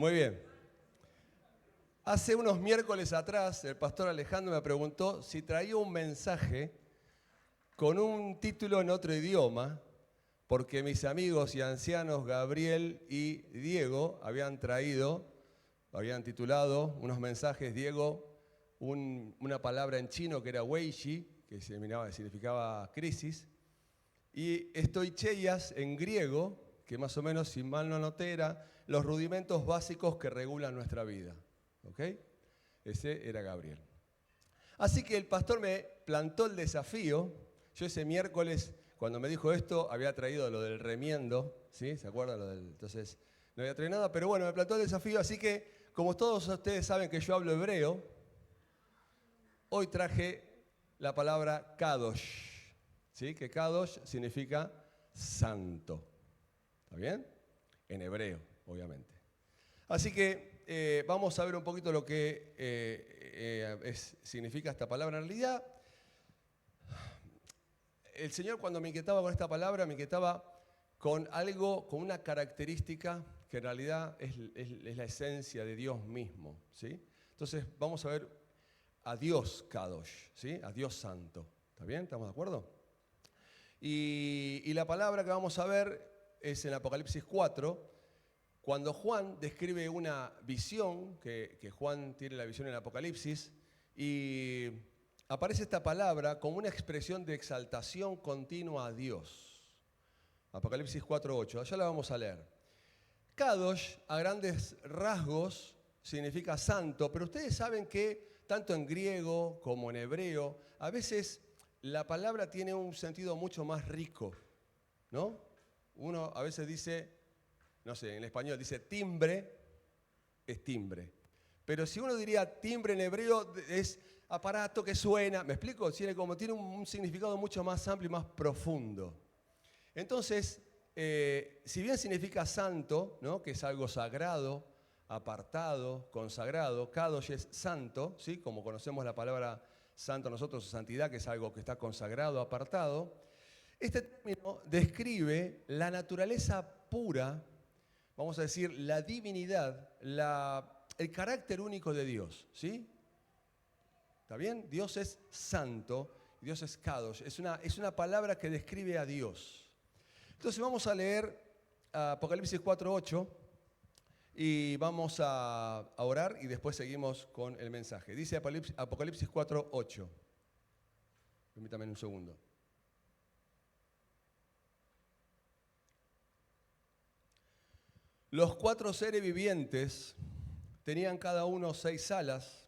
Muy bien. Hace unos miércoles atrás, el pastor Alejandro me preguntó si traía un mensaje con un título en otro idioma, porque mis amigos y ancianos Gabriel y Diego habían titulado unos mensajes, Diego, una palabra en chino que era weishi, que significaba crisis, y estoicheias en griego, que más o menos, si mal no noté, era los rudimentos básicos que regulan nuestra vida. ¿Ok? Ese era Gabriel. Así que el pastor me plantó el desafío. Yo ese miércoles, cuando me dijo esto, había traído lo del remiendo, ¿sí? ¿Se acuerdan? Entonces, no había traído nada, pero bueno, me plantó el desafío, así que, como todos ustedes saben que yo hablo hebreo, hoy traje la palabra kadosh, ¿sí? Que kadosh significa santo. ¿Está bien? En hebreo, obviamente. Así que vamos a ver un poquito lo que significa esta palabra. En realidad, el Señor cuando me inquietaba con esta palabra, me inquietaba con algo, con una característica que en realidad es la esencia de Dios mismo, ¿sí? Entonces vamos a ver a Dios Kadosh, ¿sí? A Dios Santo. ¿Está bien? ¿Estamos de acuerdo? Y la palabra que vamos a ver es en Apocalipsis 4, cuando Juan describe una visión, que Juan tiene la visión en Apocalipsis, y aparece esta palabra como una expresión de exaltación continua a Dios. Apocalipsis 4:8, allá la vamos a leer. Kadosh, a grandes rasgos, significa santo, pero ustedes saben que tanto en griego como en hebreo, a veces la palabra tiene un sentido mucho más rico, ¿no? Uno a veces dice, no sé, en español dice timbre, es timbre. Pero si uno diría timbre en hebreo, es aparato que suena. ¿Me explico? Tiene un significado mucho más amplio y más profundo. Entonces, si bien significa santo, ¿no? Que es algo sagrado, apartado, consagrado, kadosh es santo, ¿sí? Como conocemos la palabra santo nosotros, santidad, que es algo que está consagrado, apartado. Este término describe la naturaleza pura, vamos a decir, la divinidad, el carácter único de Dios, ¿sí? ¿Está bien? Dios es santo, Dios es kadosh, es una palabra que describe a Dios. Entonces vamos a leer Apocalipsis 4:8 y vamos a orar y después seguimos con el mensaje. Dice Apocalipsis 4:8. Permítame un segundo. Los 4 seres vivientes tenían cada uno 6 alas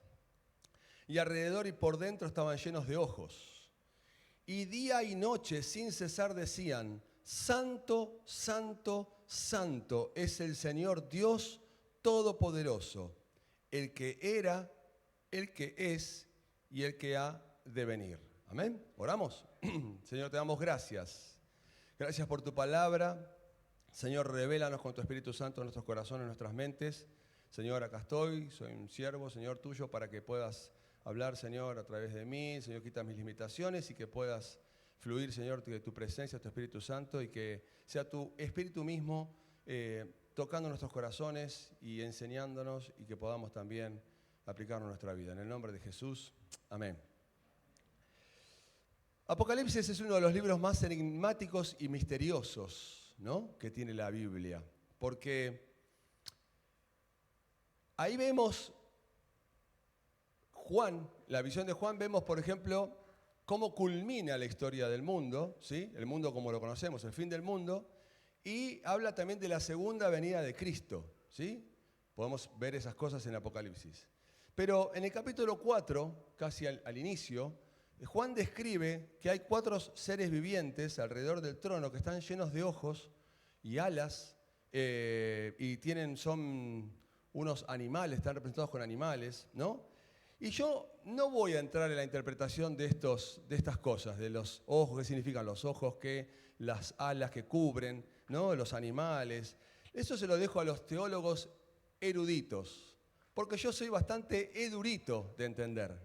y alrededor y por dentro estaban llenos de ojos. Y día y noche sin cesar decían, Santo, Santo, Santo es el Señor Dios Todopoderoso, el que era, el que es y el que ha de venir. Amén. ¿Oramos? Señor, te damos gracias. Gracias por tu palabra. Señor, revélanos con tu Espíritu Santo en nuestros corazones, en nuestras mentes. Señor, acá estoy, soy un siervo, Señor, tuyo, para que puedas hablar, Señor, a través de mí. Señor, quita mis limitaciones y que puedas fluir, Señor, de tu presencia, tu Espíritu Santo, y que sea tu Espíritu mismo tocando nuestros corazones y enseñándonos, y que podamos también aplicarlo en nuestra vida. En el nombre de Jesús, amén. Apocalipsis es uno de los libros más enigmáticos y misteriosos, ¿no?, que tiene la Biblia, porque ahí vemos Juan, la visión de Juan, vemos, por ejemplo, cómo culmina la historia del mundo, ¿sí? El mundo como lo conocemos, el fin del mundo, y habla también de la segunda venida de Cristo, ¿sí? Podemos ver esas cosas en Apocalipsis. Pero en el capítulo 4, casi al inicio, Juan describe que hay 4 seres vivientes alrededor del trono que están llenos de ojos y alas, y son unos animales, están representados con animales, ¿no? Y yo no voy a entrar en la interpretación de estas cosas, de los ojos, qué significan los ojos, las alas que cubren, ¿no?, los animales. Eso se lo dejo a los teólogos eruditos, porque yo soy bastante edurito de entender,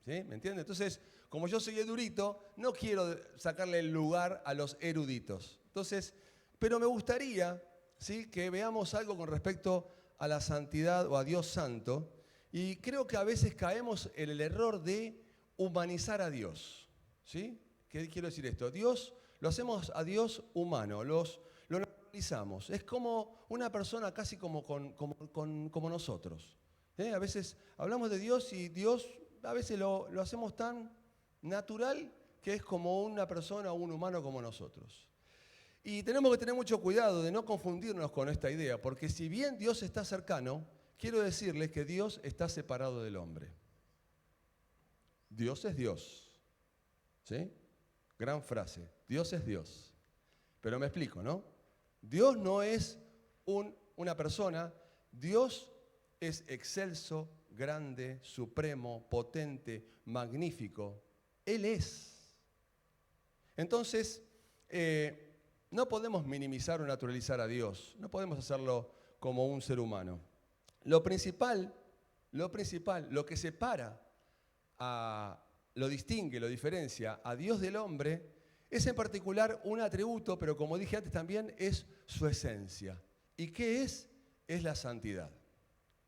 ¿sí? ¿Me entiende? Entonces, como yo soy edurito, no quiero sacarle el lugar a los eruditos. Entonces, pero me gustaría, ¿sí?, que veamos algo con respecto a la santidad o a Dios santo, y creo que a veces caemos en el error de humanizar a Dios. ¿Sí? ¿Qué quiero decir esto? Lo hacemos a Dios humano, lo normalizamos. Es como una persona casi como nosotros. A veces hablamos de Dios y Dios a veces lo hacemos tan natural que es como una persona o un humano como nosotros. Y tenemos que tener mucho cuidado de no confundirnos con esta idea, porque si bien Dios está cercano, quiero decirles que Dios está separado del hombre. Dios es Dios. ¿Sí? Gran frase. Dios es Dios. Pero me explico, ¿no? Dios no es una persona. Dios es excelso, grande, supremo, potente, magnífico. Él es. Entonces, no podemos minimizar o naturalizar a Dios. No podemos hacerlo como un ser humano. Lo principal, lo que separa, lo distingue, lo diferencia a Dios del hombre, es en particular un atributo, pero como dije antes también, es su esencia. ¿Y qué es? Es la santidad.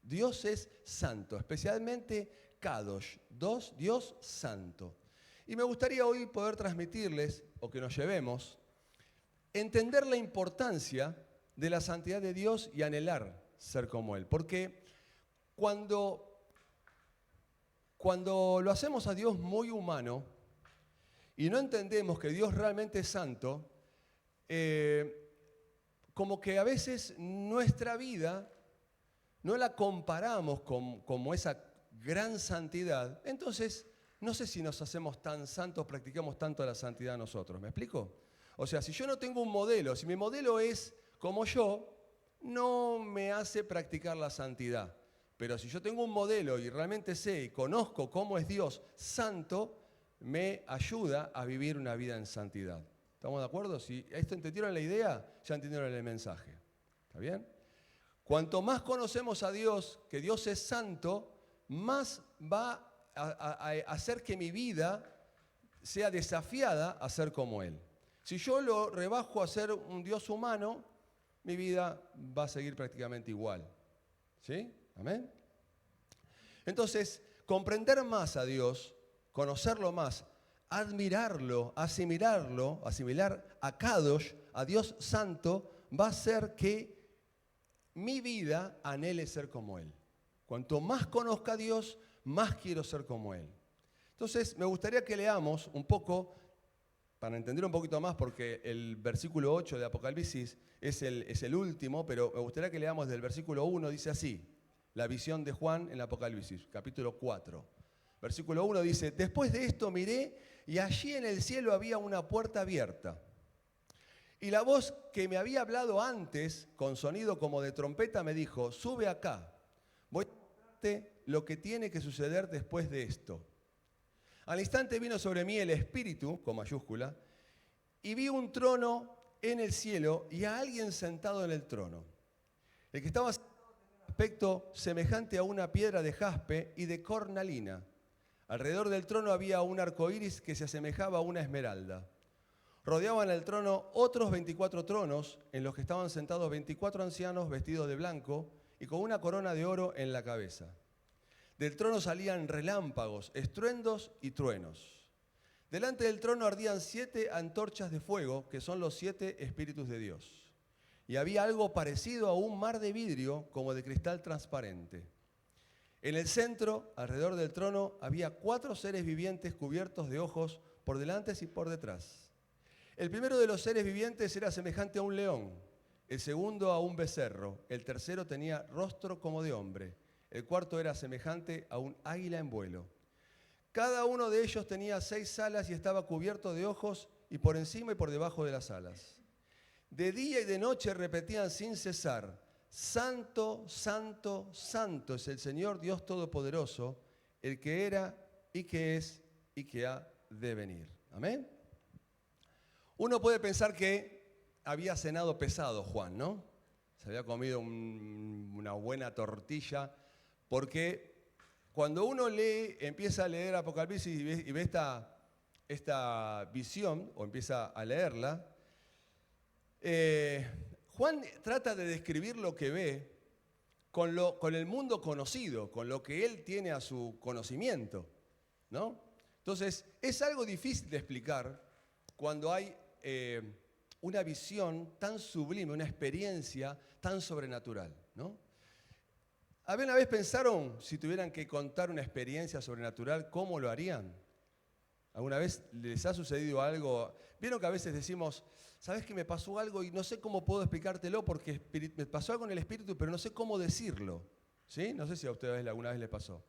Dios es santo, especialmente Kadosh, Dios santo. Y me gustaría hoy poder transmitirles, o que nos llevemos, entender la importancia de la santidad de Dios y anhelar ser como Él. Porque cuando lo hacemos a Dios muy humano y no entendemos que Dios realmente es santo, como que a veces nuestra vida no la comparamos como esa gran santidad, entonces no sé si nos hacemos tan santos, practicamos tanto la santidad nosotros. ¿Me explico? O sea, si yo no tengo un modelo, si mi modelo es como yo, no me hace practicar la santidad. Pero si yo tengo un modelo y realmente sé y conozco cómo es Dios santo, me ayuda a vivir una vida en santidad. ¿Estamos de acuerdo? Si esto entendieron la idea, ya entendieron el mensaje. ¿Está bien? Cuanto más conocemos a Dios, que Dios es santo, más va a hacer que mi vida sea desafiada a ser como Él. Si yo lo rebajo a ser un Dios humano, mi vida va a seguir prácticamente igual. ¿Sí? ¿Amén? Entonces, comprender más a Dios, conocerlo más, admirarlo, asimilar a Kadosh, a Dios santo, va a hacer que mi vida anhele ser como Él. Cuanto más conozca a Dios, más quiero ser como Él. Entonces, me gustaría que leamos un poco, para entender un poquito más, porque el versículo 8 de Apocalipsis es el último, pero me gustaría que leamos del versículo 1, dice así, la visión de Juan en Apocalipsis, capítulo 4. Versículo 1 dice, después de esto miré y allí en el cielo había una puerta abierta. Y la voz que me había hablado antes, con sonido como de trompeta, me dijo, sube acá, voy a mostrarte lo que tiene que suceder después de esto. Al instante vino sobre mí el Espíritu, con mayúscula, y vi un trono en el cielo y a alguien sentado en el trono. El que estaba sentado tenía un aspecto semejante a una piedra de jaspe y de cornalina. Alrededor del trono había un arco iris que se asemejaba a una esmeralda. Rodeaban el trono otros 24 tronos, en los que estaban sentados 24 ancianos vestidos de blanco y con una corona de oro en la cabeza. Del trono salían relámpagos, estruendos y truenos. Delante del trono ardían 7 antorchas de fuego, que son los 7 espíritus de Dios. Y había algo parecido a un mar de vidrio, como de cristal transparente. En el centro, alrededor del trono, había 4 seres vivientes cubiertos de ojos por delante y por detrás. El primero de los seres vivientes era semejante a un león, el segundo a un becerro, el tercero tenía rostro como de hombre, el cuarto era semejante a un águila en vuelo. Cada uno de ellos tenía 6 alas y estaba cubierto de ojos y por encima y por debajo de las alas. De día y de noche repetían sin cesar, Santo, Santo, Santo es el Señor Dios Todopoderoso, el que era y que es y que ha de venir. Amén. Uno puede pensar que había cenado pesado Juan, ¿no? Se había comido una buena tortilla, porque cuando uno empieza a leer Apocalipsis y ve esta visión, o empieza a leerla, Juan trata de describir lo que ve con el mundo conocido, con lo que él tiene a su conocimiento, ¿no? Entonces, es algo difícil de explicar cuando hay una visión tan sublime, una experiencia tan sobrenatural, ¿no? ¿Alguna vez pensaron, si tuvieran que contar una experiencia sobrenatural, cómo lo harían? ¿Alguna vez les ha sucedido algo? Vieron que a veces decimos, ¿sabes que me pasó algo y no sé cómo puedo explicártelo porque me pasó algo en el espíritu, pero no sé cómo decirlo? ¿Sí? No sé si a ustedes alguna vez les pasó.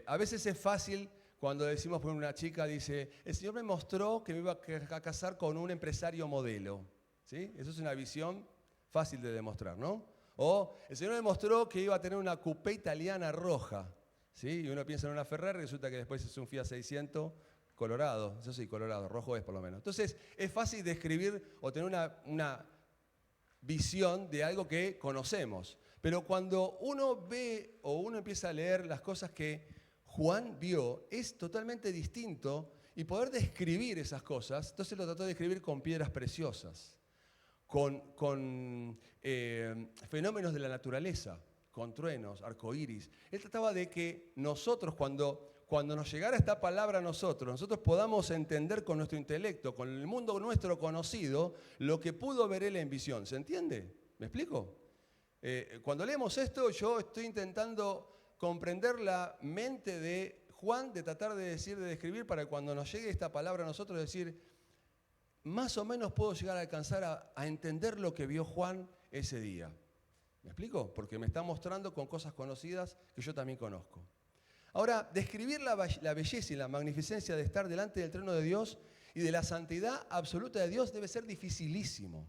A veces es fácil cuando decimos, por una chica dice, el Señor me mostró que me iba a casar con un empresario modelo. ¿Sí? Eso es una visión fácil de demostrar, ¿no? O el Señor me mostró que iba a tener una coupé italiana roja. ¿Sí? Y uno piensa en una Ferrari y resulta que después es un Fiat 600 colorado. Eso sí, colorado, rojo es por lo menos. Entonces, es fácil describir o tener una visión de algo que conocemos. Pero cuando uno ve o uno empieza a leer las cosas que Juan vio, es totalmente distinto y poder describir esas cosas, entonces lo trató de describir con piedras preciosas, con fenómenos de la naturaleza, con truenos, arcoíris. Él trataba de que nosotros, cuando nos llegara esta palabra a nosotros podamos entender con nuestro intelecto, con el mundo nuestro conocido, lo que pudo ver él en visión. ¿Se entiende? ¿Me explico? Cuando leemos esto, yo estoy intentando comprender la mente de Juan, de tratar de decir, de describir, para que cuando nos llegue esta palabra a nosotros decir, más o menos puedo llegar a alcanzar a entender lo que vio Juan ese día. ¿Me explico? Porque me está mostrando con cosas conocidas que yo también conozco. Ahora, describir la belleza y la magnificencia de estar delante del trono de Dios y de la santidad absoluta de Dios debe ser dificilísimo.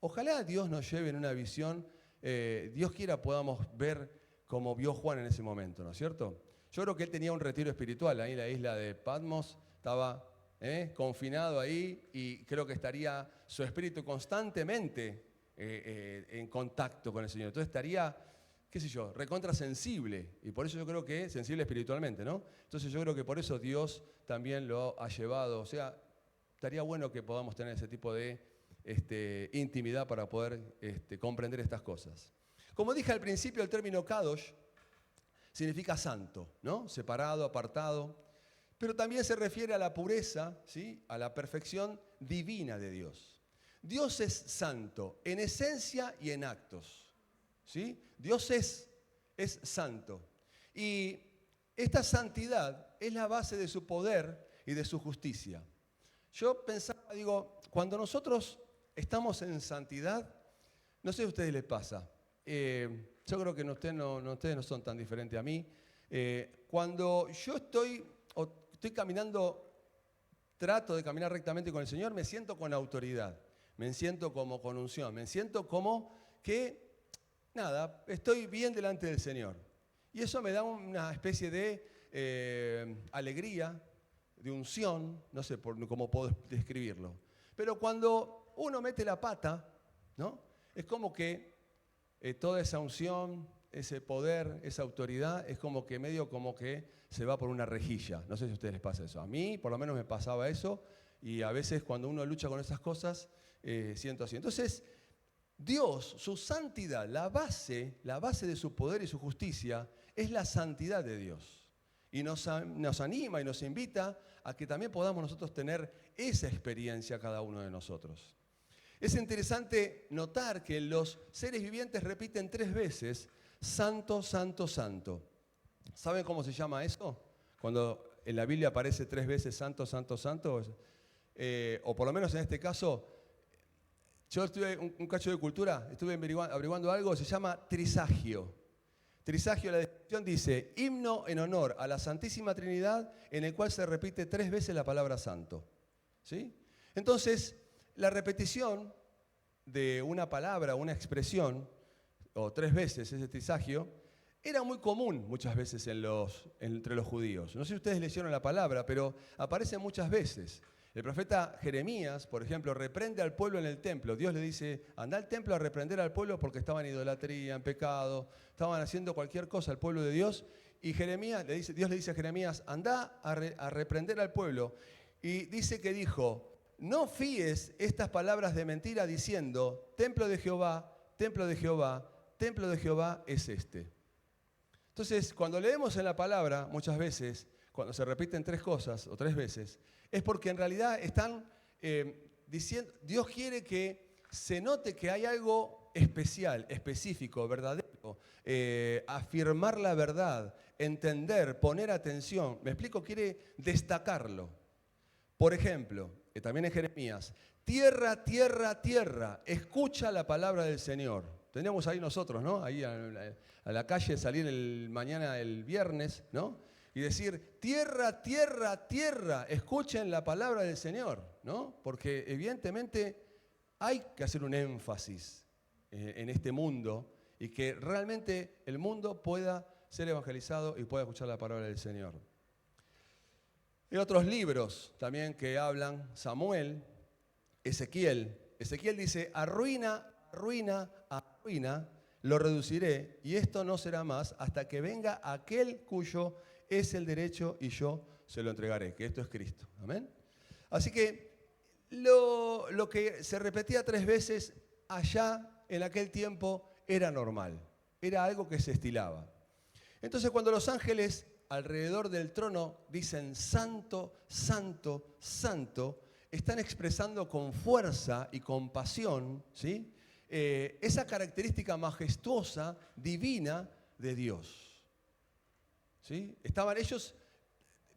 Ojalá Dios nos lleve en una visión, Dios quiera podamos ver como vio Juan en ese momento, ¿no es cierto? Yo creo que él tenía un retiro espiritual ahí en la isla de Patmos, estaba confinado ahí y creo que estaría su espíritu constantemente en contacto con el Señor. Entonces estaría, qué sé yo, recontra sensible, y por eso yo creo que sensible espiritualmente, ¿no? Entonces yo creo que por eso Dios también lo ha llevado, o sea, estaría bueno que podamos tener ese tipo de intimidad para poder comprender estas cosas. Como dije al principio, el término kadosh significa santo, ¿no? Separado, apartado, pero también se refiere a la pureza, ¿sí? A la perfección divina de Dios. Dios es santo en esencia y en actos, ¿sí? Dios es santo. Y esta santidad es la base de su poder y de su justicia. Yo pensaba, digo, cuando nosotros estamos en santidad, no sé si a ustedes les pasa, yo creo que ustedes no son tan diferentes a mí. Cuando yo estoy caminando, trato de caminar rectamente con el Señor, me siento con autoridad, me siento como con unción, me siento como que, nada, estoy bien delante del Señor. Y eso me da una especie de alegría, de unción, no sé cómo puedo describirlo. Pero cuando uno mete la pata, ¿no? Es como que toda esa unción, ese poder, esa autoridad, es como que medio como que se va por una rejilla. No sé si a ustedes les pasa eso. A mí, por lo menos, me pasaba eso. Y a veces cuando uno lucha con esas cosas, siento así. Entonces, Dios, su santidad, la base de su poder y su justicia, es la santidad de Dios. Y nos anima y nos invita a que también podamos nosotros tener esa experiencia cada uno de nosotros. Es interesante notar que los seres vivientes repiten 3 veces, santo, santo, santo. ¿Saben cómo se llama eso? Cuando en la Biblia aparece 3 veces santo, santo, santo. O por lo menos en este caso, yo estuve un cacho de cultura, estuve averiguando algo, se llama trisagio. Trisagio, la descripción dice, himno en honor a la Santísima Trinidad, en el cual se repite 3 veces la palabra santo. ¿Sí? Entonces, la repetición de una palabra, una expresión, o 3 veces ese trisagio, era muy común muchas veces entre los judíos. No sé si ustedes leyeron la palabra, pero aparece muchas veces. El profeta Jeremías, por ejemplo, reprende al pueblo en el templo. Dios le dice, anda al templo a reprender al pueblo porque estaban en idolatría, en pecado, estaban haciendo cualquier cosa al pueblo de Dios. Y Dios le dice a Jeremías, anda a reprender al pueblo. Y dice que dijo, no fíes estas palabras de mentira diciendo, templo de Jehová, templo de Jehová es este. Entonces, cuando leemos en la palabra, muchas veces, cuando se repiten 3 cosas o 3 veces, es porque en realidad están diciendo, Dios quiere que se note que hay algo especial, específico, verdadero, afirmar la verdad, entender, poner atención. Me explico, quiere destacarlo. Por ejemplo, también en Jeremías, tierra, tierra, tierra, escucha la palabra del Señor. Teníamos ahí nosotros, ¿no? Ahí a la calle, salir mañana el viernes, ¿no? Y decir, tierra, tierra, tierra, escuchen la palabra del Señor, ¿no? Porque evidentemente hay que hacer un énfasis en este mundo y que realmente el mundo pueda ser evangelizado y pueda escuchar la palabra del Señor. Hay otros libros también que hablan, Samuel, Ezequiel dice, arruina, arruina, arruina, lo reduciré y esto no será más hasta que venga aquel cuyo es el derecho y yo se lo entregaré, que esto es Cristo. Amén. Así que lo que se repetía 3 veces allá en aquel tiempo era normal, era algo que se estilaba. Entonces cuando los ángeles alrededor del trono dicen santo, santo, santo, están expresando con fuerza y con pasión, ¿sí? Esa característica majestuosa, divina de Dios. ¿Sí? Ellos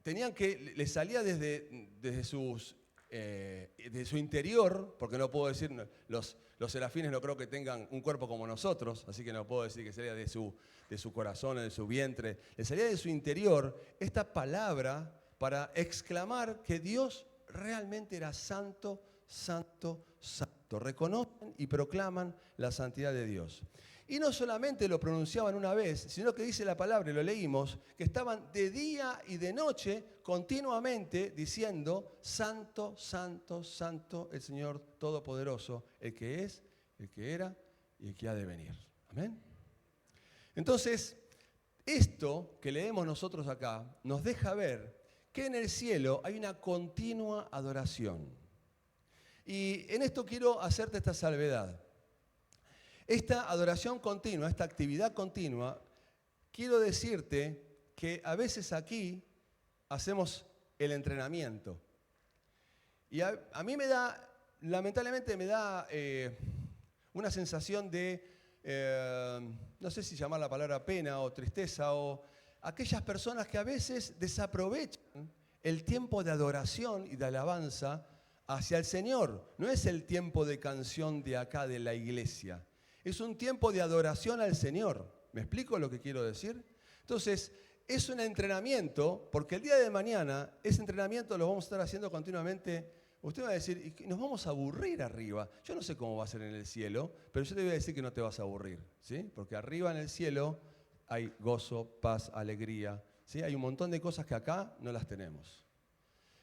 tenían que, les salía desde su interior, porque no puedo decir, los serafines no creo que tengan un cuerpo como nosotros, así que no puedo decir que salía de su corazón o de su vientre, les salía de su interior esta palabra para exclamar que Dios realmente era santo, santo, santo. Reconocen y proclaman la santidad de Dios. Y no solamente lo pronunciaban una vez, sino que dice la palabra, y lo leímos, que estaban de día y de noche continuamente diciendo, santo, santo, santo, el Señor Todopoderoso, el que es, el que era y el que ha de venir. Amén. Entonces, esto que leemos nosotros acá nos deja ver que en el cielo hay una continua adoración. Y en esto quiero hacerte esta salvedad. Esta adoración continua, esta actividad continua, quiero decirte que a veces aquí hacemos el entrenamiento. Y a mí lamentablemente me da una sensación de, no sé si llamar la palabra pena o tristeza, o aquellas personas que a veces desaprovechan el tiempo de adoración y de alabanza hacia el Señor. No es el tiempo de canción de acá de la iglesia. Es un tiempo de adoración al Señor. ¿Me explico lo que quiero decir? Entonces, es un entrenamiento, porque el día de mañana ese entrenamiento lo vamos a estar haciendo continuamente. Usted va a decir, nos vamos a aburrir arriba. Yo no sé cómo va a ser en el cielo, pero yo te voy a decir que no te vas a aburrir, ¿sí? Porque arriba en el cielo hay gozo, paz, alegría, ¿sí? Hay un montón de cosas que acá no las tenemos.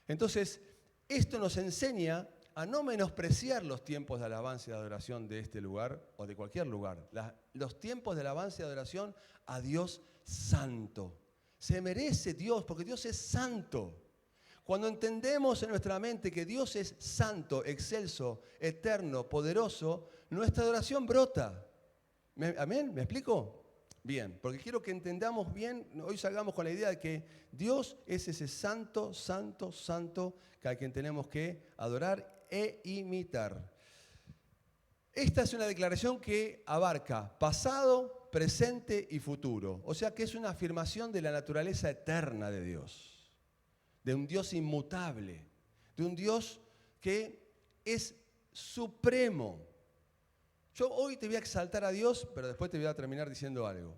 Entonces, esto nos enseña a no menospreciar los tiempos de alabanza y de adoración de este lugar o de cualquier lugar. Los tiempos de alabanza y adoración a Dios santo. Se merece Dios porque Dios es santo. Cuando entendemos en nuestra mente que Dios es santo, excelso, eterno, poderoso, nuestra adoración brota. ¿Amén? ¿Me explico? Bien, porque quiero que entendamos bien, hoy salgamos con la idea de que Dios es ese santo, santo, santo a quien tenemos que adorar e imitar. Esta es una declaración que abarca pasado, presente y futuro. O sea que es una afirmación de la naturaleza eterna de Dios, de un Dios inmutable, de un Dios que es supremo. Yo hoy te voy a exaltar a Dios, pero después te voy a terminar diciendo algo.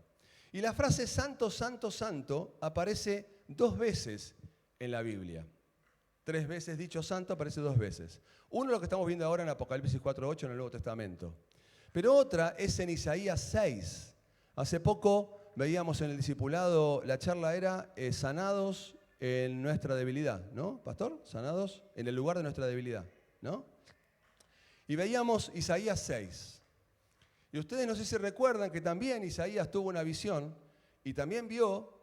Y la frase santo, santo, santo aparece 2 veces en la Biblia. 3 veces dicho santo aparece 2 veces. Uno lo que estamos viendo ahora en Apocalipsis 4:8 en el Nuevo Testamento. Pero otra es en Isaías 6. Hace poco veíamos en el discipulado, la charla era sanados en nuestra debilidad, ¿no, pastor? Sanados en el lugar de nuestra debilidad, ¿no? Y veíamos Isaías 6. Y ustedes no sé si recuerdan que también Isaías tuvo una visión y también vio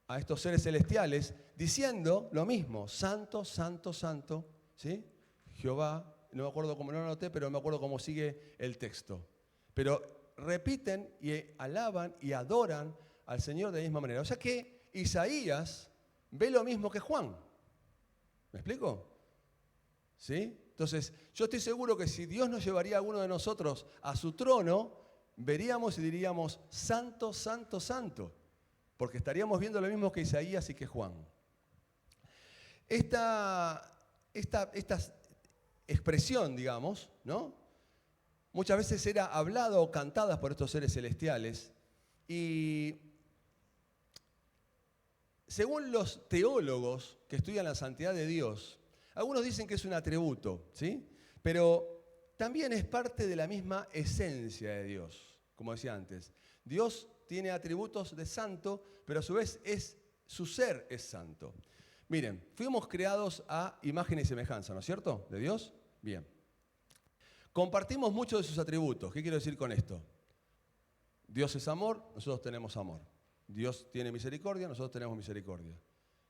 a estos seres celestiales diciendo lo mismo, santo, santo, santo, ¿sí? Jehová, no me acuerdo cómo, no lo anoté, pero me acuerdo cómo sigue el texto. pero repiten y alaban y adoran al Señor de la misma manera. O sea que Isaías ve lo mismo que Juan. ¿Me explico? ¿Sí? Entonces, yo estoy seguro que si Dios nos llevaría a alguno de nosotros a su trono, veríamos y diríamos, santo, santo, santo, porque estaríamos viendo lo mismo que Isaías y que Juan. Esta expresión, digamos, ¿no? Muchas veces era hablada o cantada por estos seres celestiales y según los teólogos que estudian la santidad de Dios, algunos dicen que es un atributo, ¿sí? Pero también es parte de la misma esencia de Dios, como decía antes. Dios tiene atributos de santo, pero a su vez su ser es santo. Miren, fuimos creados a imagen y semejanza, ¿no es cierto? ¿De Dios? Bien. Compartimos muchos de sus atributos. ¿Qué quiero decir con esto? Dios es amor, nosotros tenemos amor. Dios tiene misericordia, nosotros tenemos misericordia.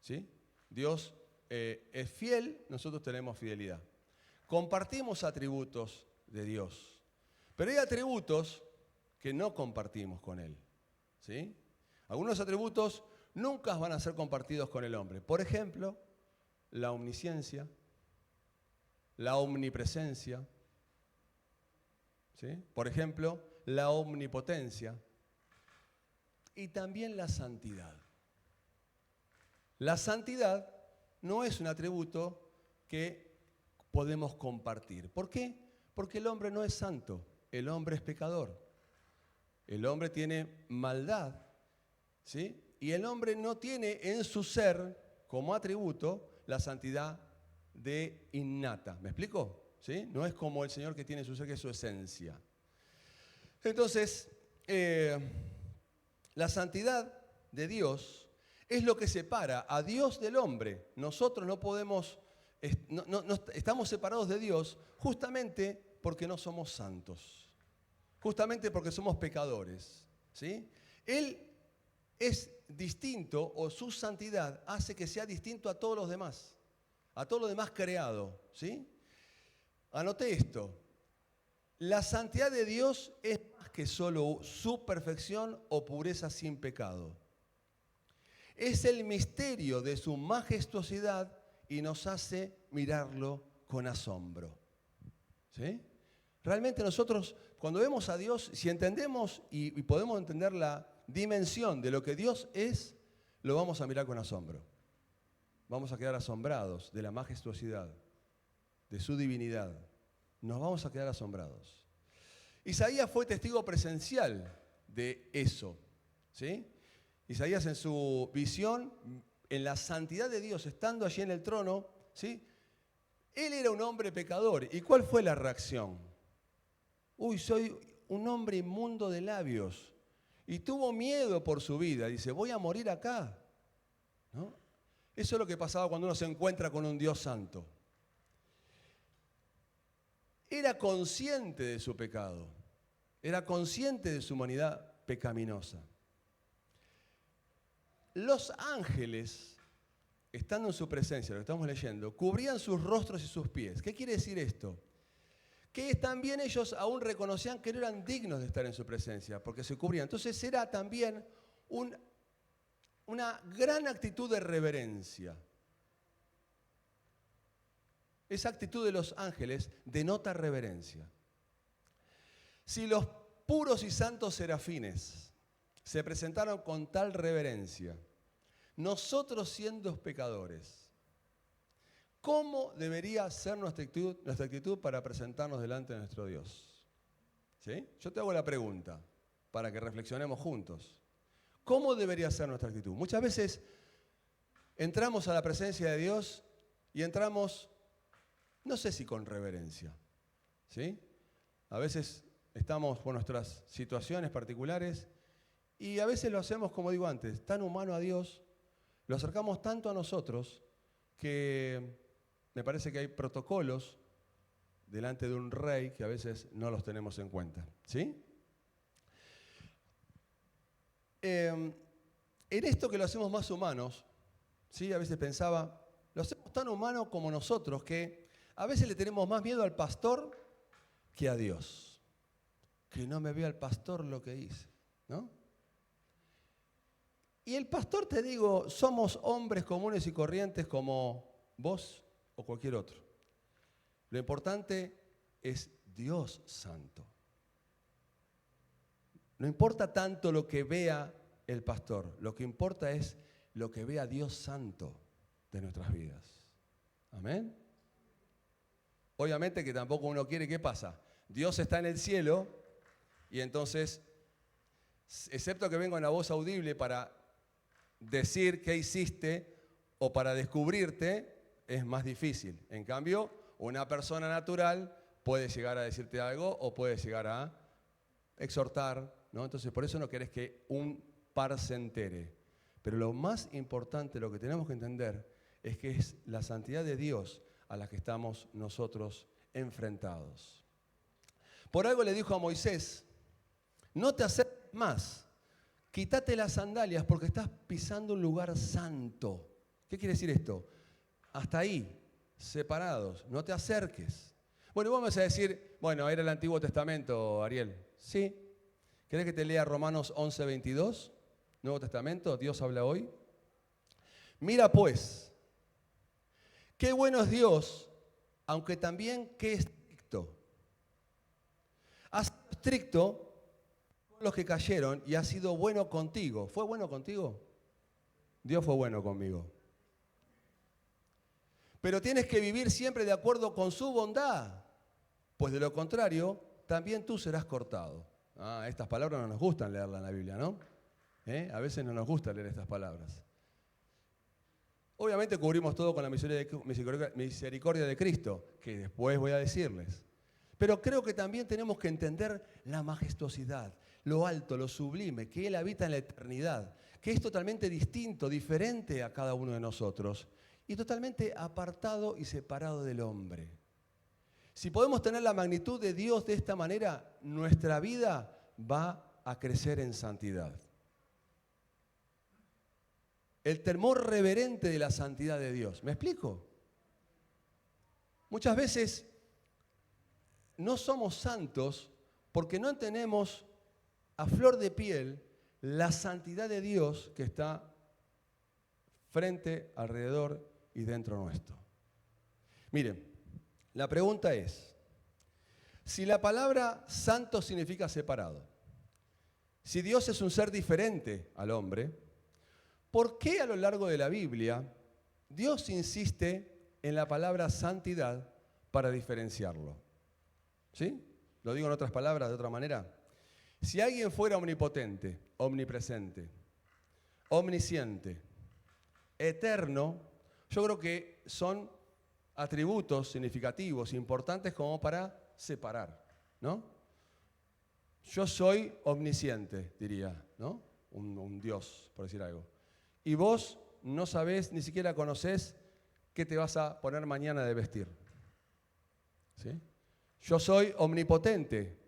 ¿Sí? Dios es fiel, nosotros tenemos fidelidad. Compartimos atributos de Dios, pero hay atributos que no compartimos con Él. ¿Sí? Algunos atributos nunca van a ser compartidos con el hombre. Por ejemplo, la omnisciencia, la omnipresencia, ¿sí? Por ejemplo, la omnipotencia y también la santidad. La santidad no es un atributo que podemos compartir. ¿Por qué? Porque el hombre no es santo, el hombre es pecador. El hombre tiene maldad, ¿sí? Y el hombre no tiene en su ser como atributo la santidad de innata. ¿Me explico? ¿Sí? No es como el Señor que tiene en su ser, que es su esencia. Entonces, la santidad de Dios es lo que separa a Dios del hombre. Nosotros no podemos, estamos separados de Dios justamente porque no somos santos, justamente porque somos pecadores, ¿sí? Él es distinto, o su santidad hace que sea distinto a todos los demás creado, ¿sí? Anoté esto. La santidad de Dios es más que solo su perfección o pureza sin pecado. Es el misterio de su majestuosidad y nos hace mirarlo con asombro. ¿Sí? Realmente nosotros, cuando vemos a Dios, si entendemos y podemos entender la dimensión de lo que Dios es, lo vamos a mirar con asombro. Vamos a quedar asombrados de la majestuosidad, de su divinidad. Nos vamos a quedar asombrados. Isaías fue testigo presencial de eso, ¿sí? Isaías en su visión, en la santidad de Dios, estando allí en el trono, ¿sí? Él era un hombre pecador. ¿Y cuál fue la reacción? Uy, soy un hombre inmundo de labios. Y tuvo miedo por su vida. Dice, voy a morir acá, ¿no? Eso es lo que pasaba cuando uno se encuentra con un Dios santo. Era consciente de su pecado. Era consciente de su humanidad pecaminosa. Los ángeles, estando en su presencia, lo que estamos leyendo, cubrían sus rostros y sus pies. ¿Qué quiere decir esto? Que también ellos aún reconocían que no eran dignos de estar en su presencia, porque se cubrían. Entonces era también una gran actitud de reverencia. Esa actitud de los ángeles denota reverencia. Si los puros y santos serafines se presentaron con tal reverencia, nosotros siendo pecadores, ¿cómo debería ser nuestra actitud para presentarnos delante de nuestro Dios? ¿Sí? Yo te hago la pregunta para que reflexionemos juntos. ¿Cómo debería ser nuestra actitud? Muchas veces entramos a la presencia de Dios y entramos, no sé si con reverencia, ¿sí? A veces estamos por nuestras situaciones particulares y a veces lo hacemos, como digo antes, tan humano a Dios, lo acercamos tanto a nosotros que me parece que hay protocolos delante de un rey que a veces no los tenemos en cuenta, ¿sí? En esto que lo hacemos más humanos, ¿sí? A veces pensaba, lo hacemos tan humano como nosotros que a veces le tenemos más miedo al pastor que a Dios. que no me vea el pastor lo que hice, ¿no? Y el pastor, te digo, somos hombres comunes y corrientes como vos o cualquier otro. Lo importante es Dios santo. No importa tanto lo que vea el pastor, lo que importa es lo que vea Dios santo de nuestras vidas. Amén. Obviamente que tampoco uno quiere, ¿qué pasa? Dios está en el cielo y entonces, excepto que venga una voz audible para decir qué hiciste o para descubrirte, es más difícil. En cambio, una persona natural puede llegar a decirte algo o puede llegar a exhortar, ¿no? Entonces, por eso no querés que un par se entere. Pero lo más importante, lo que tenemos que entender, es que es la santidad de Dios a la que estamos nosotros enfrentados. Por algo le dijo a Moisés, no te acerques más. Quítate las sandalias porque estás pisando un lugar santo. ¿Qué quiere decir esto? Hasta ahí, separados, no te acerques. Bueno, vamos a decir, bueno, era el Antiguo Testamento, Ariel. Sí. ¿Querés que te lea Romanos 11:22? Nuevo Testamento, Dios habla hoy. Mira pues, qué bueno es Dios, aunque también qué estricto. Ha sido estricto los que cayeron y ha sido bueno contigo. ¿Fue bueno contigo? Dios fue bueno conmigo. Pero tienes que vivir siempre de acuerdo con su bondad, pues de lo contrario, también tú serás cortado. Estas palabras no nos gustan leerlas en la Biblia, ¿no? A veces no nos gusta leer estas palabras. Obviamente cubrimos todo con la misericordia de Cristo, que después voy a decirles. Pero creo que también tenemos que entender la majestuosidad, lo alto, lo sublime, que Él habita en la eternidad, que es totalmente distinto, diferente a cada uno de nosotros y totalmente apartado y separado del hombre. Si podemos tener la magnitud de Dios de esta manera, nuestra vida va a crecer en santidad. El temor reverente de la santidad de Dios. ¿Me explico? Muchas veces no somos santos porque no tenemos a flor de piel la santidad de Dios que está frente, alrededor y dentro nuestro. Miren, la pregunta es, si la palabra santo significa separado, si Dios es un ser diferente al hombre, ¿por qué a lo largo de la Biblia Dios insiste en la palabra santidad para diferenciarlo? ¿Sí? Lo digo en otras palabras, de otra manera. Si alguien fuera omnipotente, omnipresente, omnisciente, eterno, yo creo que son atributos significativos, importantes como para separar, ¿no? Yo soy omnisciente, diría, ¿no? Un Dios, por decir algo. Y vos no sabés, ni siquiera conocés qué te vas a poner mañana de vestir. ¿Sí? Yo soy omnipotente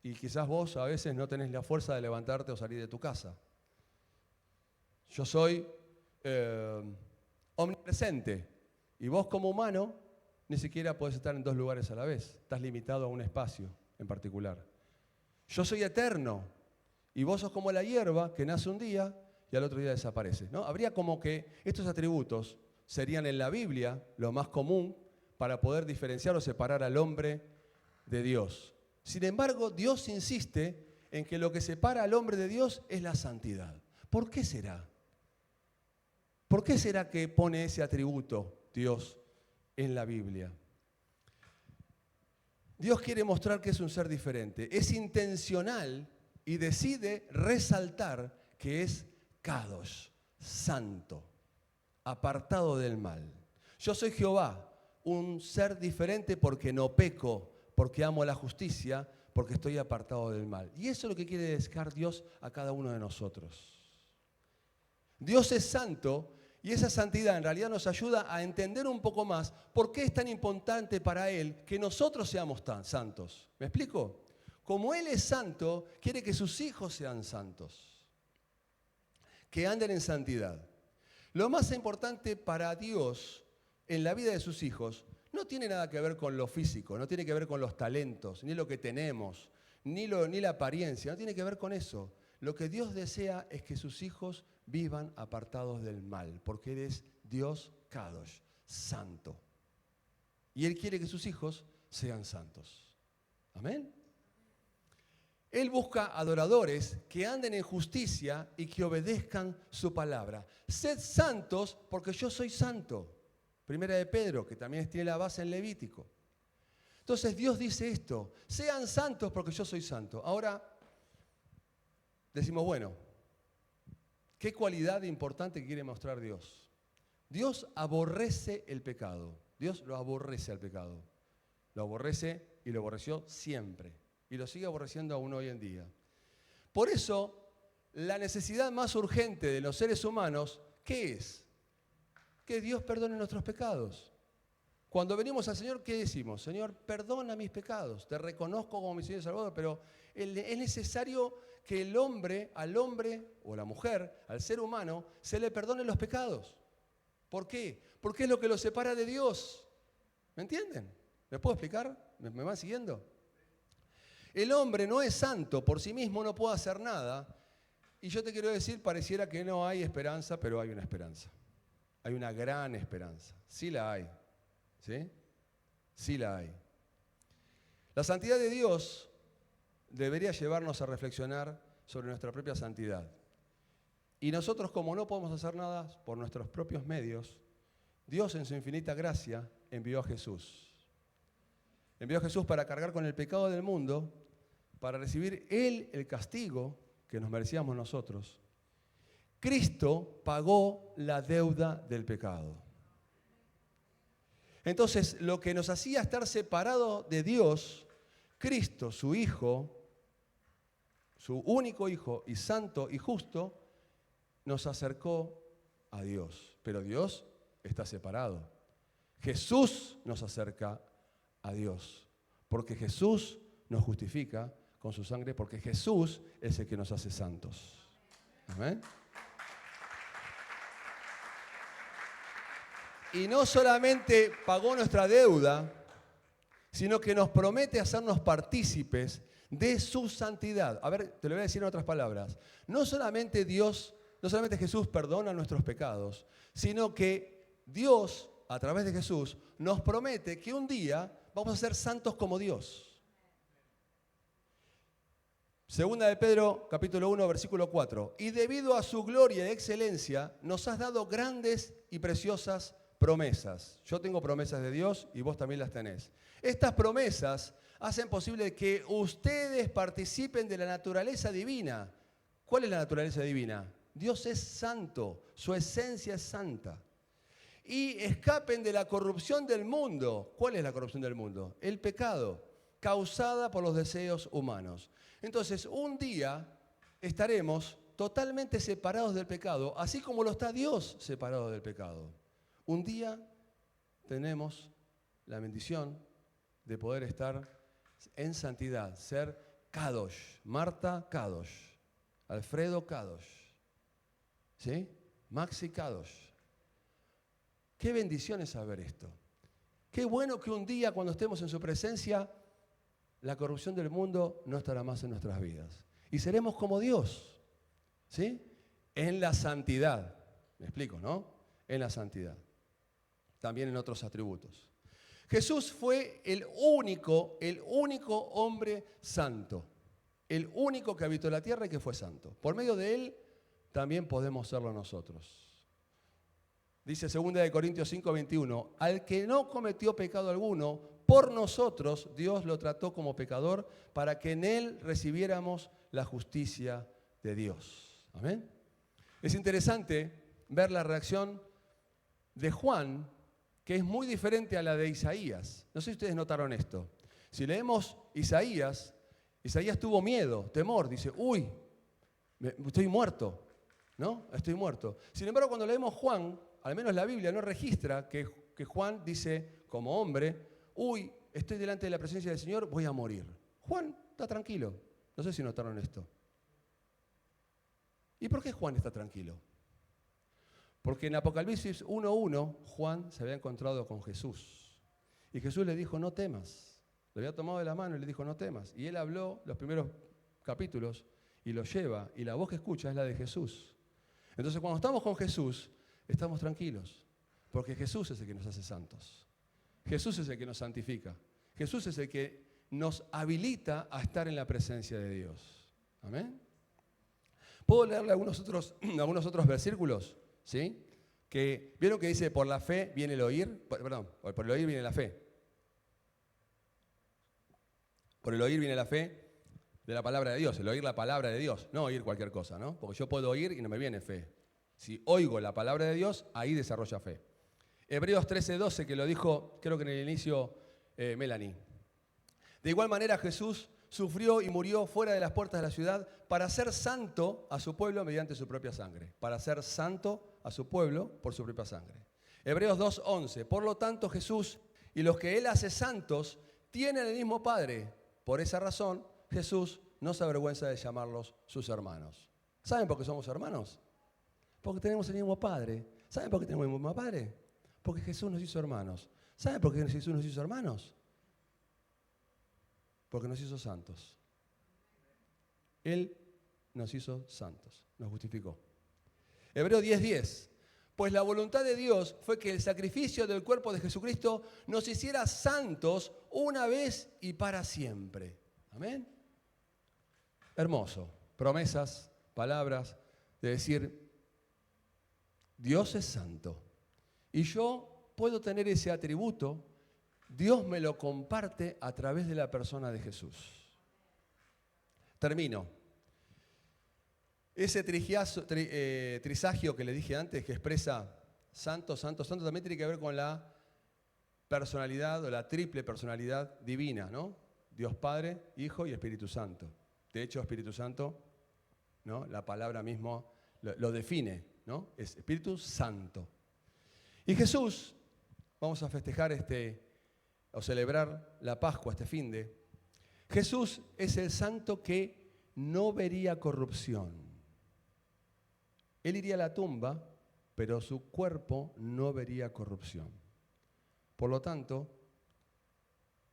y quizás vos a veces no tenés la fuerza de levantarte o salir de tu casa. Yo soy omnipresente y vos como humano ni siquiera podés estar en dos lugares a la vez. Estás limitado a un espacio en particular. Yo soy eterno y vos sos como la hierba que nace un día y al otro día desaparece, ¿no? Habría como que estos atributos serían en la Biblia lo más común para poder diferenciar o separar al hombre de Dios. Sin embargo, Dios insiste en que lo que separa al hombre de Dios es la santidad. ¿Por qué será? ¿Por qué será que pone ese atributo Dios en la Biblia? Dios quiere mostrar que es un ser diferente, es intencional y decide resaltar que es Kadosh, santo, apartado del mal. Yo soy Jehová, un ser diferente porque no peco, porque amo la justicia, porque estoy apartado del mal. Y eso es lo que quiere dejar Dios a cada uno de nosotros. Dios es santo y esa santidad en realidad nos ayuda a entender un poco más por qué es tan importante para Él que nosotros seamos tan santos. ¿Me explico? Como Él es santo, quiere que sus hijos sean santos, que anden en santidad. Lo más importante para Dios en la vida de sus hijos no tiene nada que ver con lo físico, no tiene que ver con los talentos, ni lo que tenemos, ni la apariencia, no tiene que ver con eso. Lo que Dios desea es que sus hijos vivan apartados del mal, porque Él es Dios Kadosh, santo. Y Él quiere que sus hijos sean santos. Amén. Él busca adoradores que anden en justicia y que obedezcan su palabra. Sed santos porque yo soy santo. Primera de Pedro, que también tiene la base en Levítico. Entonces Dios dice esto, sean santos porque yo soy santo. Ahora decimos, bueno, ¿qué cualidad importante quiere mostrar Dios? Dios aborrece el pecado. Dios lo aborrece al pecado. Lo aborrece y lo aborreció siempre. Y lo sigue aborreciendo aún hoy en día. Por eso, la necesidad más urgente de los seres humanos, ¿qué es? Que Dios perdone nuestros pecados. Cuando venimos al Señor, ¿qué decimos? Señor, perdona mis pecados. Te reconozco como mi Señor y Salvador, pero es necesario que al hombre o a la mujer, al ser humano, se le perdone los pecados. ¿Por qué? Porque es lo que lo separa de Dios. ¿Me entienden? ¿Me puedo explicar? ¿Me van siguiendo? El hombre no es santo, por sí mismo no puede hacer nada. Y yo te quiero decir, pareciera que no hay esperanza, pero hay una esperanza. Hay una gran esperanza. Sí la hay. ¿Sí? Sí la hay. La santidad de Dios debería llevarnos a reflexionar sobre nuestra propia santidad. Y nosotros, como no podemos hacer nada por nuestros propios medios, Dios en su infinita gracia envió a Jesús. Envió a Jesús para cargar con el pecado del mundo, para recibir Él el castigo que nos merecíamos nosotros. Cristo pagó la deuda del pecado. Entonces, lo que nos hacía estar separados de Dios, Cristo, su Hijo, su único Hijo y santo y justo, nos acercó a Dios. Pero Dios está separado. Jesús nos acerca a Dios, porque Jesús nos justifica con su sangre, porque Jesús es el que nos hace santos. Amén. Y no solamente pagó nuestra deuda, sino que nos promete hacernos partícipes de su santidad. A ver, te lo voy a decir en otras palabras. No solamente Jesús perdona nuestros pecados, sino que Dios, a través de Jesús, nos promete que un día vamos a ser santos como Dios. Segunda de Pedro, capítulo 1, versículo 4. Y debido a su gloria y excelencia, nos has dado grandes y preciosas promesas. Yo tengo promesas de Dios y vos también las tenés. Estas promesas hacen posible que ustedes participen de la naturaleza divina. ¿Cuál es la naturaleza divina? Dios es santo, su esencia es santa. Y escapen de la corrupción del mundo. ¿Cuál es la corrupción del mundo? El pecado, causada por los deseos humanos. Entonces, un día estaremos totalmente separados del pecado, así como lo está Dios separado del pecado. Un día tenemos la bendición de poder estar en santidad, ser Kadosh, Marta Kadosh, Alfredo Kadosh, ¿sí? Maxi Kadosh. Qué bendición es saber esto. Qué bueno que un día cuando estemos en su presencia, la corrupción del mundo no estará más en nuestras vidas. Y seremos como Dios, ¿sí? En la santidad. ¿Me explico, no? En la santidad. También en otros atributos. Jesús fue el único hombre santo. El único que habitó la tierra y que fue santo. Por medio de él también podemos serlo nosotros. Dice 2 de Corintios 5:21, al que no cometió pecado alguno, por nosotros Dios lo trató como pecador para que en él recibiéramos la justicia de Dios. Amén. Es interesante ver la reacción de Juan, que es muy diferente a la de Isaías. No sé si ustedes notaron esto. Si leemos Isaías tuvo miedo, temor, dice, uy, estoy muerto, ¿no? Estoy muerto. Sin embargo, cuando leemos Juan, al menos la Biblia no registra que Juan dice, como hombre, uy, estoy delante de la presencia del Señor, voy a morir. Juan está tranquilo. No sé si notaron esto. ¿Y por qué Juan está tranquilo? Porque en Apocalipsis 1:1, Juan se había encontrado con Jesús. Y Jesús le dijo, no temas. lo había tomado de la mano y le dijo, no temas. Y él habló los primeros capítulos y lo lleva, y la voz que escucha es la de Jesús. Entonces cuando estamos con Jesús, estamos tranquilos, porque Jesús es el que nos hace santos. Jesús es el que nos santifica. Jesús es el que nos habilita a estar en la presencia de Dios. Amén. ¿Puedo leerle algunos otros versículos? ¿Sí? Que, ¿vieron que dice, por la fe viene el oír? Perdón, por el oír viene la fe. Por el oír viene la fe de la palabra de Dios, el oír la palabra de Dios, no oír cualquier cosa, ¿no? Porque yo puedo oír y no me viene fe. Si oigo la palabra de Dios, ahí desarrolla fe. Hebreos 13:12, que lo dijo, creo que en el inicio, Melanie. De igual manera Jesús sufrió y murió fuera de las puertas de la ciudad para hacer santo a su pueblo mediante su propia sangre. Para hacer santo a su pueblo por su propia sangre. Hebreos 2:11. Por lo tanto Jesús y los que Él hace santos tienen el mismo Padre. Por esa razón Jesús no se avergüenza de llamarlos sus hermanos. ¿Saben por qué somos hermanos? Porque tenemos el mismo Padre. ¿Saben por qué tenemos el mismo Padre? Porque Jesús nos hizo hermanos. ¿Saben por qué Jesús nos hizo hermanos? Porque nos hizo santos. Él nos hizo santos, nos justificó. Hebreos 10:10. Pues la voluntad de Dios fue que el sacrificio del cuerpo de Jesucristo nos hiciera santos una vez y para siempre. Amén. Hermoso. Promesas, palabras de decir, Dios es santo. Y yo puedo tener ese atributo. Dios me lo comparte a través de la persona de Jesús. Termino. Ese trisagio que le dije antes, que expresa santo, santo, santo, también tiene que ver con la personalidad o la triple personalidad divina, ¿no? Dios Padre, Hijo y Espíritu Santo. De hecho, Espíritu Santo, ¿no? La palabra mismo lo define, ¿no? Es Espíritu Santo. Y Jesús, vamos a festejar o celebrar la Pascua este finde. Jesús es el santo que no vería corrupción. Él iría a la tumba, pero su cuerpo no vería corrupción. Por lo tanto,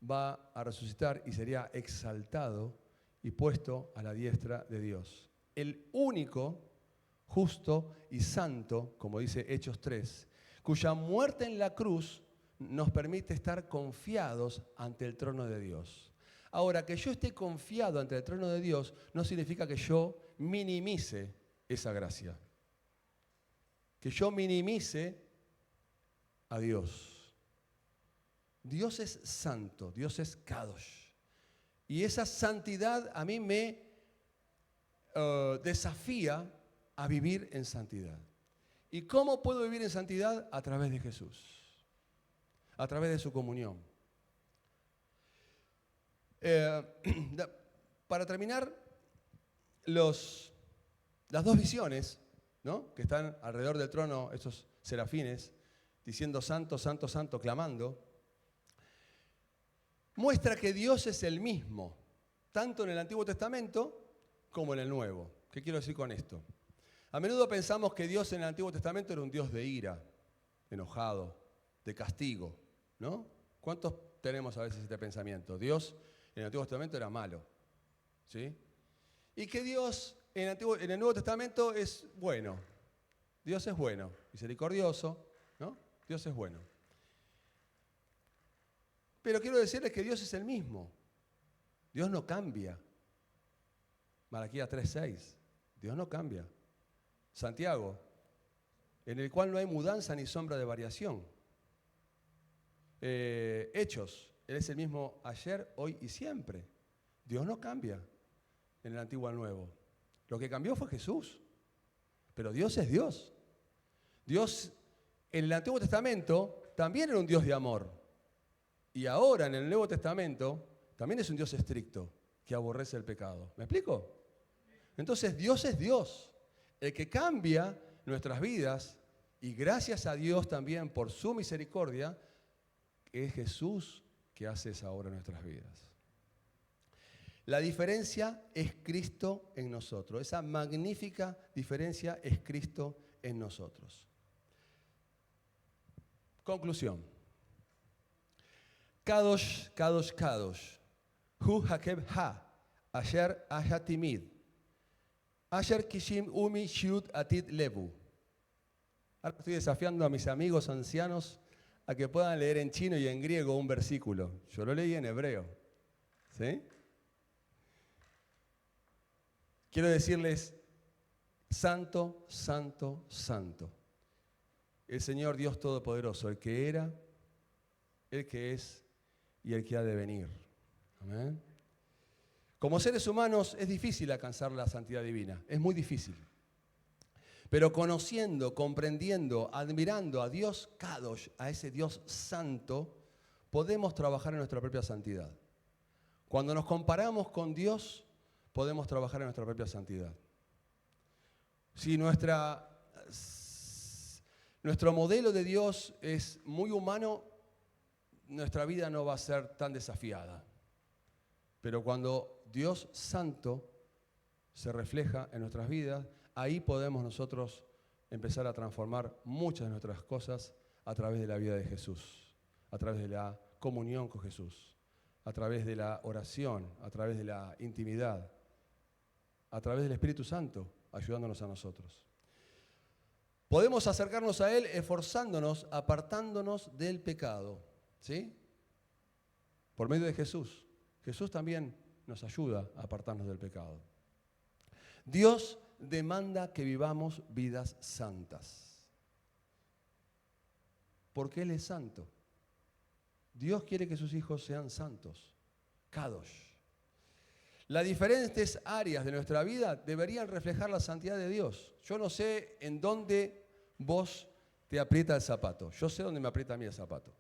va a resucitar y sería exaltado y puesto a la diestra de Dios. El único, justo y santo, como dice Hechos 3, cuya muerte en la cruz nos permite estar confiados ante el trono de Dios. Ahora, que yo esté confiado ante el trono de Dios no significa que yo minimice esa gracia. Que yo minimice a Dios. Dios es santo, Dios es Kadosh. Y esa santidad a mí me desafía a vivir en santidad. ¿Y cómo puedo vivir en santidad? A través de Jesús. A través de su comunión. Para terminar, las dos visiones, ¿no? Que están alrededor del trono, estos serafines, diciendo santo, santo, santo, clamando, muestra que Dios es el mismo, tanto en el Antiguo Testamento como en el Nuevo. ¿Qué quiero decir con esto? A menudo pensamos que Dios en el Antiguo Testamento era un Dios de ira, enojado, de castigo, ¿no? ¿Cuántos tenemos a veces este pensamiento? Dios en el Antiguo Testamento era malo, ¿sí? Y que Dios en el Nuevo Testamento es bueno. Dios es bueno, misericordioso, ¿no? Dios es bueno. Pero quiero decirles que Dios es el mismo. Dios no cambia. Malaquías 3:6. Dios no cambia. Santiago, en el cual no hay mudanza ni sombra de variación. Hechos, Él es el mismo ayer, hoy y siempre. Dios no cambia en el Antiguo al Nuevo. Lo que cambió fue Jesús. Pero Dios es Dios. Dios en el Antiguo Testamento también era un Dios de amor. Y ahora en el Nuevo Testamento también es un Dios estricto que aborrece el pecado. ¿Me explico? Entonces Dios es Dios, el que cambia nuestras vidas, y gracias a Dios también por su misericordia, es Jesús que hace esa obra en nuestras vidas. La diferencia es Cristo en nosotros. Esa magnífica diferencia es Cristo en nosotros. Conclusión. Kadosh, Kadosh, Kadosh. Hu hakeb ha. Asher ayatimid. Asher kishim umi shiut atid levu. Ahora estoy desafiando a mis amigos ancianos a que puedan leer en chino y en griego un versículo. Yo lo leí en hebreo. ¿Sí? Quiero decirles, santo, santo, santo. El Señor Dios Todopoderoso, el que era, el que es y el que ha de venir. Amén. Como seres humanos es difícil alcanzar la santidad divina, es muy difícil. Pero conociendo, comprendiendo, admirando a Dios Kadosh, a ese Dios santo, podemos trabajar en nuestra propia santidad. Cuando nos comparamos con Dios, podemos trabajar en nuestra propia santidad. Si nuestro modelo de Dios es muy humano, nuestra vida no va a ser tan desafiada. Pero cuando Dios santo se refleja en nuestras vidas, ahí podemos nosotros empezar a transformar muchas de nuestras cosas a través de la vida de Jesús, a través de la comunión con Jesús, a través de la oración, a través de la intimidad, a través del Espíritu Santo, ayudándonos a nosotros. Podemos acercarnos a Él esforzándonos, apartándonos del pecado, ¿sí? Por medio de Jesús. Jesús también nos ayuda a apartarnos del pecado. Dios demanda que vivamos vidas santas. Porque Él es santo. Dios quiere que sus hijos sean santos. Kadosh. Las diferentes áreas de nuestra vida deberían reflejar la santidad de Dios. Yo no sé en dónde vos te aprieta el zapato. Yo sé dónde me aprieta a mí el zapato.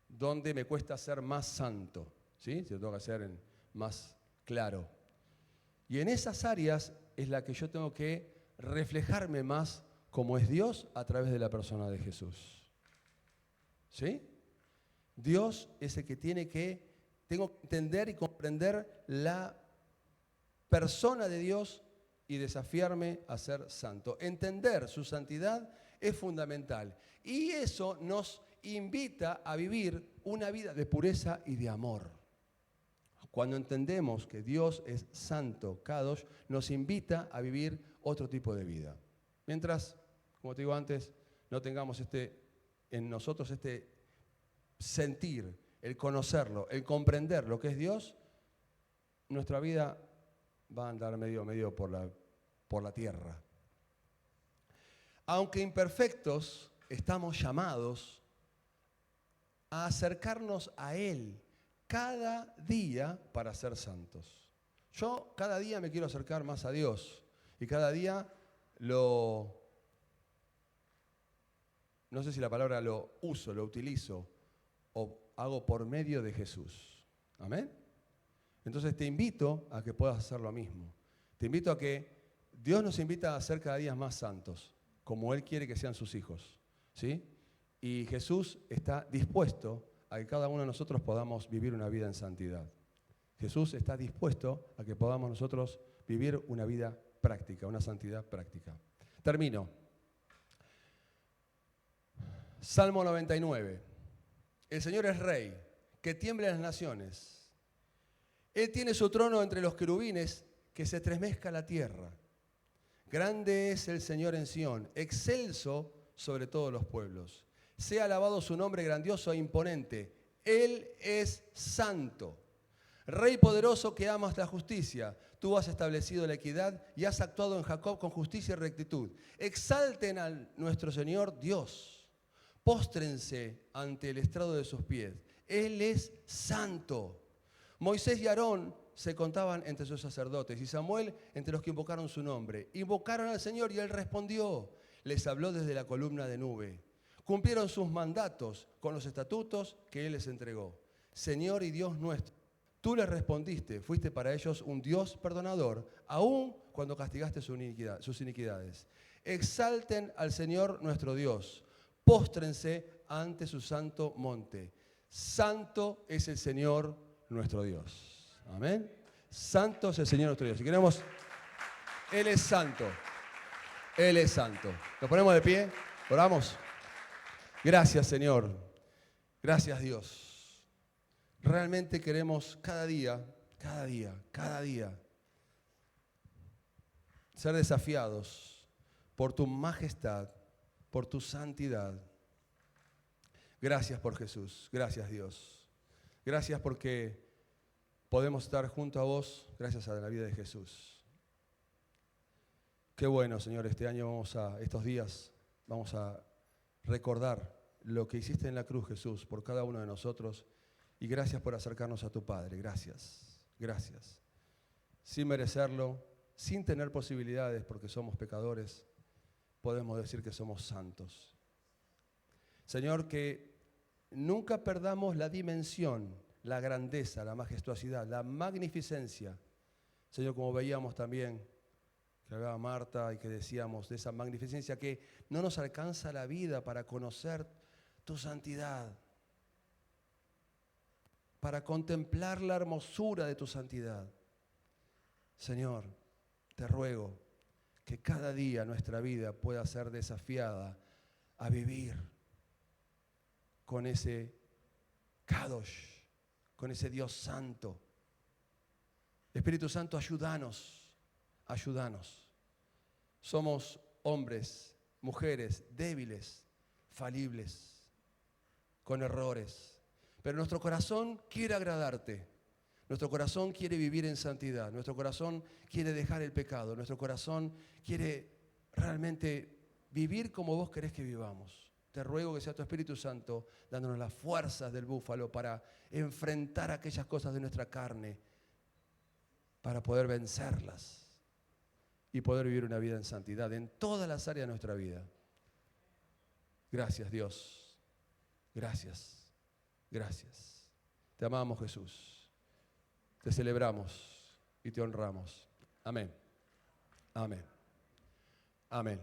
Dónde me cuesta ser más santo. ¿Sí? Si lo tengo que hacer más claro. Y en esas áreas es la que yo tengo que reflejarme más como es Dios a través de la persona de Jesús. ¿Sí? Dios es el que tengo que entender y comprender la persona de Dios y desafiarme a ser santo. Entender su santidad es fundamental. Y eso nos invita a vivir una vida de pureza y de amor. Cuando entendemos que Dios es santo, Kadosh, nos invita a vivir otro tipo de vida. Mientras, como te digo antes, no tengamos en nosotros este sentir, el conocerlo, el comprender lo que es Dios, nuestra vida va a andar medio por la tierra. Aunque imperfectos, estamos llamados a acercarnos a Él cada día para ser santos. Yo cada día me quiero acercar más a Dios y cada día no sé si la palabra lo uso, lo utilizo o hago por medio de Jesús. ¿Amén? Entonces te invito a que puedas hacer lo mismo. Te invito a que Dios nos invita a ser cada día más santos, como Él quiere que sean sus hijos. ¿Sí? Y Jesús está dispuesto a que cada uno de nosotros podamos vivir una vida en santidad. Jesús está dispuesto a que podamos nosotros vivir una vida práctica, una santidad práctica. Termino. Salmo 99. El Señor es Rey, que tiemblen las naciones. Él tiene su trono entre los querubines, que se estremezca la tierra. Grande es el Señor en Sión, excelso sobre todos los pueblos. Sea alabado su nombre grandioso e imponente. Él es santo. Rey poderoso que amas la justicia. Tú has establecido la equidad y has actuado en Jacob con justicia y rectitud. Exalten a nuestro Señor Dios. Póstrense ante el estrado de sus pies. Él es santo. Moisés y Aarón se contaban entre sus sacerdotes y Samuel entre los que invocaron su nombre. Invocaron al Señor y Él respondió. Les habló desde la columna de nube. Cumplieron sus mandatos con los estatutos que Él les entregó. Señor y Dios nuestro, tú les respondiste, fuiste para ellos un Dios perdonador, aun cuando castigaste sus iniquidades. Exalten al Señor nuestro Dios, póstrense ante su santo monte. Santo es el Señor nuestro Dios. Amén. Santo es el Señor nuestro Dios. Y queremos, Él es santo. Él es santo. Nos ponemos de pie, oramos. Gracias, Señor. Gracias, Dios. realmente queremos cada día ser desafiados por tu majestad, por tu santidad. Gracias por Jesús, gracias Dios. Gracias porque podemos estar junto a vos, gracias a la vida de Jesús. Qué bueno, Señor, este año estos días, vamos a recordar lo que hiciste en la cruz, Jesús, por cada uno de nosotros. Y gracias por acercarnos a tu Padre, gracias, gracias. Sin merecerlo, sin tener posibilidades porque somos pecadores, podemos decir que somos santos. Señor, que nunca perdamos la dimensión, la grandeza, la majestuosidad, la magnificencia. Señor, como veíamos también, que hablaba Marta y que decíamos de esa magnificencia, que no nos alcanza la vida para conocer tu santidad, para contemplar la hermosura de tu santidad. Señor, te ruego que cada día nuestra vida pueda ser desafiada a vivir con ese Kadosh, con ese Dios santo. Espíritu Santo, ayúdanos, ayúdanos. Somos hombres, mujeres débiles, falibles, con errores. Pero nuestro corazón quiere agradarte. Nuestro corazón quiere vivir en santidad. Nuestro corazón quiere dejar el pecado. Nuestro corazón quiere realmente vivir como vos querés que vivamos. Te ruego que sea tu Espíritu Santo dándonos las fuerzas del búfalo para enfrentar aquellas cosas de nuestra carne, para poder vencerlas y poder vivir una vida en santidad en todas las áreas de nuestra vida. Gracias, Dios. Gracias. Gracias. Te amamos, Jesús. Te celebramos y te honramos. Amén. Amén. Amén.